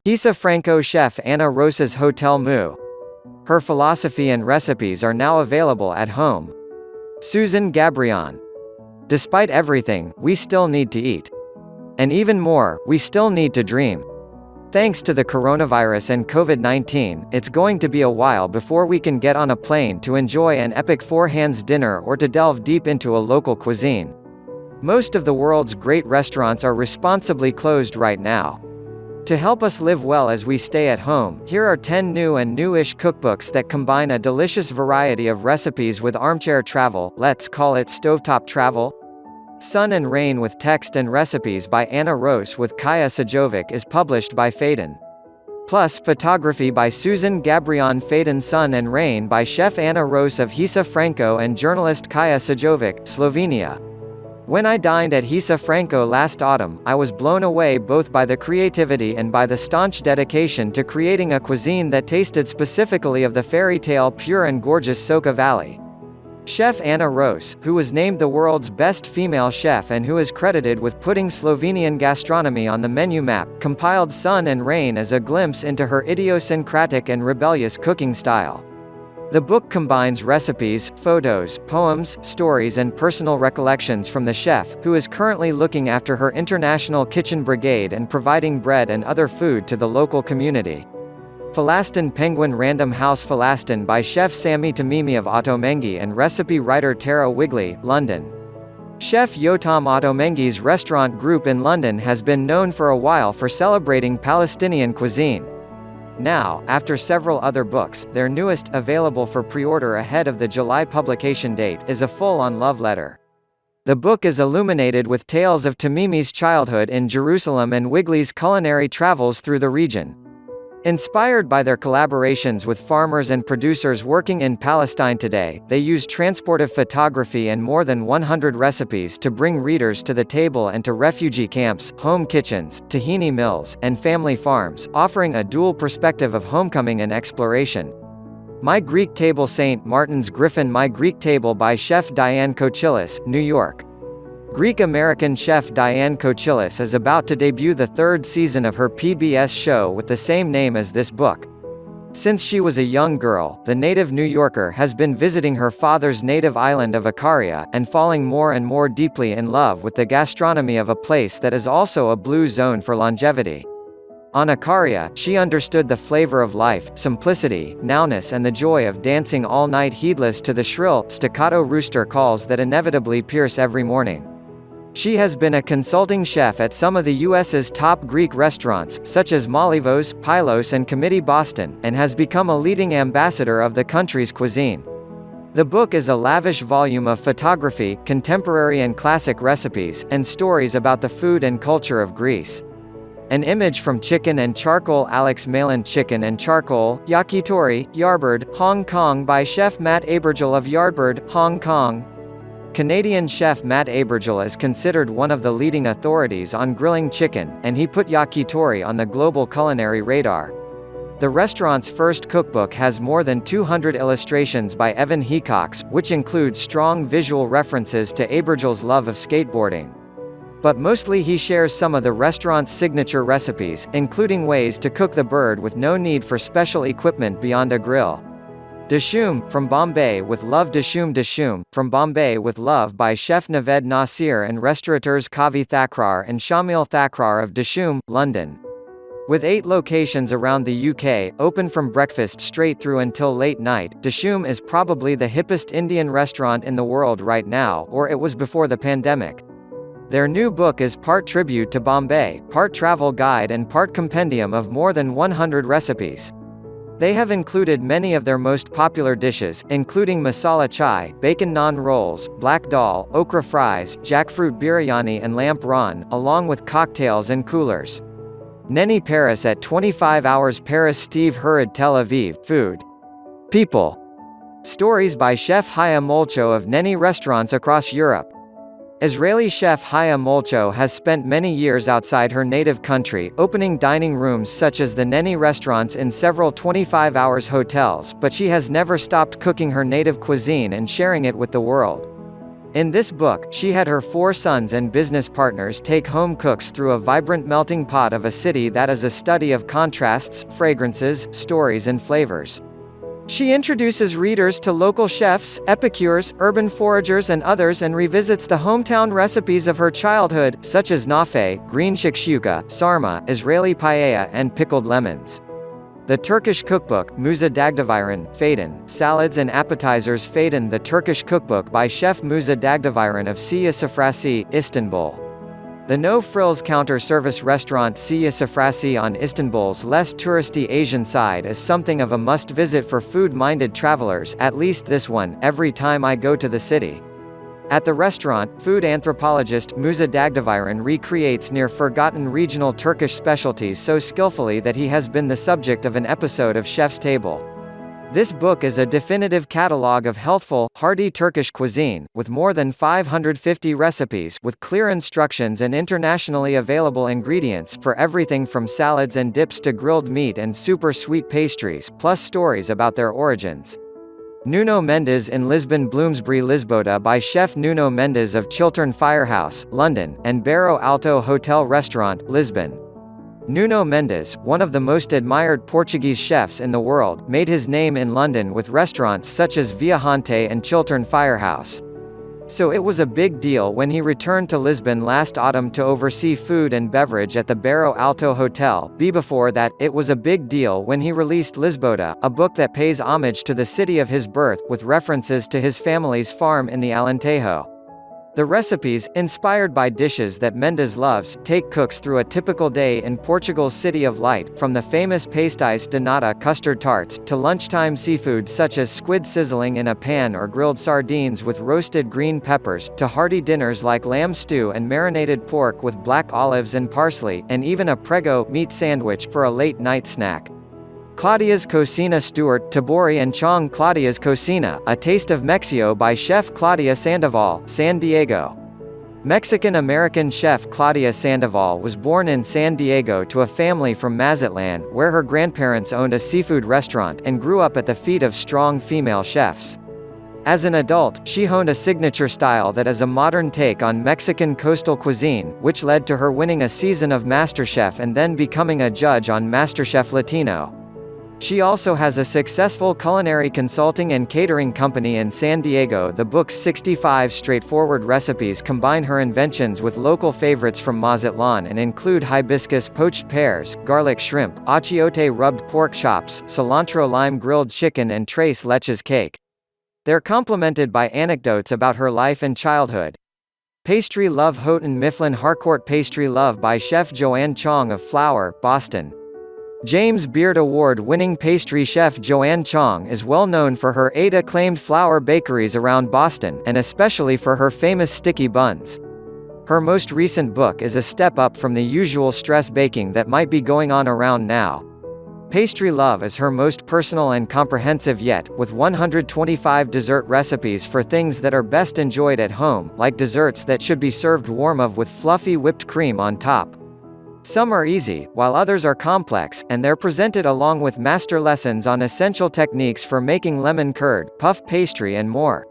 Hisa Franco chef Ana Rosa's Hotel Mu. Her philosophy and recipes are now available at home. Susan Gabrion. Despite everything, we still need to eat. And even more, we still need to dream. Thanks to the coronavirus and COVID-19, it's going to be a while before we can get on a plane to enjoy an epic four-hands dinner or to delve deep into a local cuisine. Most of the world's great restaurants are responsibly closed right now. To help us live well as we stay at home, here are 10 new and newish cookbooks that combine a delicious variety of recipes with armchair travel. Let's call it stovetop travel. Sun and Rain with Text and Recipes by Ana Rose with Kaya Sajovic is published by Faden. Plus Photography by Susan Gabrion. Faden. Sun and Rain by Chef Ana Rose of Hisa Franco and journalist Kaya Sajovic, Slovenia. When I dined at Hisa Franco last autumn, I was blown away both by the creativity and by the staunch dedication to creating a cuisine that tasted specifically of the fairy tale pure and gorgeous Soka Valley. Chef Ana Rose, who was named the world's best female chef and who is credited with putting Slovenian gastronomy on the menu map, compiled Sun and Rain as a glimpse into her idiosyncratic and rebellious cooking style. The book combines recipes, photos, poems, stories and personal recollections from the chef, who is currently looking after her international kitchen brigade and providing bread and other food to the local community. Falastin Penguin Random House. Falastin by Chef Sami Tamimi of Ottolenghi and recipe writer Tara Wigley, London. Chef Yotam Ottolenghi's restaurant group in London has been known for a while for celebrating Palestinian cuisine. Now, after several other books, their newest, available for pre-order ahead of the July publication date, is a full-on love letter. The book is illuminated with tales of Tamimi's childhood in Jerusalem and Wigley's culinary travels through the region. Inspired by their collaborations with farmers and producers working in Palestine today, they use transportive photography and more than 100 recipes to bring readers to the table and to refugee camps, home kitchens, tahini mills, and family farms, offering a dual perspective of homecoming and exploration. My Greek Table. St. Martin's Griffin. My Greek Table by Chef Diane Kochilas, New York. Greek-American chef Diane Kochilas is about to debut the third season of her PBS show with the same name as this book. Since she was a young girl, the native New Yorker has been visiting her father's native island of Ikaria, and falling more and more deeply in love with the gastronomy of a place that is also a blue zone for longevity. On Ikaria, she understood the flavor of life, simplicity, nowness and the joy of dancing all night, heedless to the shrill, staccato rooster calls that inevitably pierce every morning. She has been a consulting chef at some of the U.S.'s top Greek restaurants, such as Malivos, Pylos and Committee Boston, and has become a leading ambassador of the country's cuisine. The book is a lavish volume of photography, contemporary and classic recipes, and stories about the food and culture of Greece. An image from Chicken and Charcoal. Alex Malin. Chicken and Charcoal, Yakitori, Yardbird, Hong Kong by Chef Matt Abergel of Yardbird, Hong Kong. Canadian chef Matt Abergel is considered one of the leading authorities on grilling chicken, and he put yakitori on the global culinary radar. The restaurant's first cookbook has more than 200 illustrations by Evan Hecox, which includes strong visual references to Abergel's love of skateboarding. But mostly he shares some of the restaurant's signature recipes, including ways to cook the bird with no need for special equipment beyond a grill. Dishoom, from Bombay with Love. Dishoom, from Bombay with Love by Chef Naved Nasir and restaurateurs Kavi Thakrar and Shamil Thakrar of Dishoom, London. With 8 locations around the UK, open from breakfast straight through until late night, Dishoom is probably the hippest Indian restaurant in the world right now, or it was before the pandemic. Their new book is part tribute to Bombay, part travel guide and part compendium of more than 100 recipes. They have included many of their most popular dishes, including masala chai, bacon naan rolls, black dal, okra fries, jackfruit biryani and lamp ran, along with cocktails and coolers. Neni Paris at 25 hours. Paris. Steve Hurrid. Tel Aviv. Food. People. Stories by Chef Haya Molcho of Neni restaurants across Europe. Israeli chef Haya Molcho has spent many years outside her native country, opening dining rooms such as the Neni restaurants in several 25 hours hotels, but she has never stopped cooking her native cuisine and sharing it with the world. In this book, she had her 4 sons and business partners take home cooks through a vibrant melting pot of a city that is a study of contrasts, fragrances, stories and flavors. She introduces readers to local chefs, epicures, urban foragers and others and revisits the hometown recipes of her childhood, such as nafe, green shakshuka, sarma, Israeli paella and pickled lemons. The Turkish cookbook, Musa Dagdaviran, Faden, Salads and Appetizers Faden. The Turkish cookbook by chef Musa Dagdaviran of Siya Sofrası, Istanbul. The no-frills counter-service restaurant Siya Sofrası on Istanbul's less touristy Asian side is something of a must-visit for food-minded travelers, at least this one, every time I go to the city. At the restaurant, food anthropologist Musa Dagdaviran recreates near-forgotten regional Turkish specialties so skillfully that he has been the subject of an episode of Chef's Table. This book is a definitive catalogue of healthful, hearty Turkish cuisine, with more than 550 recipes with clear instructions and internationally available ingredients for everything from salads and dips to grilled meat and super sweet pastries, plus stories about their origins. Nuno Mendes in Lisbon. Bloomsbury Lisboeta by chef Nuno Mendes of Chiltern Firehouse, London, and Barro Alto Hotel Restaurant, Lisbon. Nuno Mendes, one of the most admired Portuguese chefs in the world, made his name in London with restaurants such as Viajante and Chiltern Firehouse. So it was a big deal when he returned to Lisbon last autumn to oversee food and beverage at the Barro Alto Hotel. Before that, it was a big deal when he released Lisboeta, a book that pays homage to the city of his birth, with references to his family's farm in the Alentejo. The recipes, inspired by dishes that Mendes loves, take cooks through a typical day in Portugal's City of Light, from the famous pastéis de nata custard tarts, to lunchtime seafood such as squid sizzling in a pan or grilled sardines with roasted green peppers, to hearty dinners like lamb stew and marinated pork with black olives and parsley, and even a prego meat sandwich for a late-night snack. Claudia's Cocina. Stuart Tabori and Chong. Claudia's Cocina, A Taste of Mexico by chef Claudia Sandoval, San Diego. Mexican-American chef Claudia Sandoval was born in San Diego to a family from Mazatlan, where her grandparents owned a seafood restaurant, and grew up at the feet of strong female chefs. As an adult, she honed a signature style that is a modern take on Mexican coastal cuisine, which led to her winning a season of MasterChef and then becoming a judge on MasterChef Latino. She also has a successful culinary consulting and catering company in San Diego. The book's 65 straightforward recipes combine her inventions with local favorites from Mazatlan and include hibiscus poached pears, garlic shrimp, achiote rubbed pork chops, cilantro lime grilled chicken and tres leches cake. They're complemented by anecdotes about her life and childhood. Pastry Love. Houghton Mifflin Harcourt. Pastry Love by chef Joanne Chong of Flower, Boston. James Beard Award-winning pastry chef Joanne Chong is well known for her 8 acclaimed flour bakeries around Boston, and especially for her famous sticky buns. Her most recent book is a step up from the usual stress baking that might be going on around now. Pastry Love is her most personal and comprehensive yet, with 125 dessert recipes for things that are best enjoyed at home, like desserts that should be served warm with fluffy whipped cream on top. Some are easy, while others are complex, and they're presented along with master lessons on essential techniques for making lemon curd, puff pastry and more.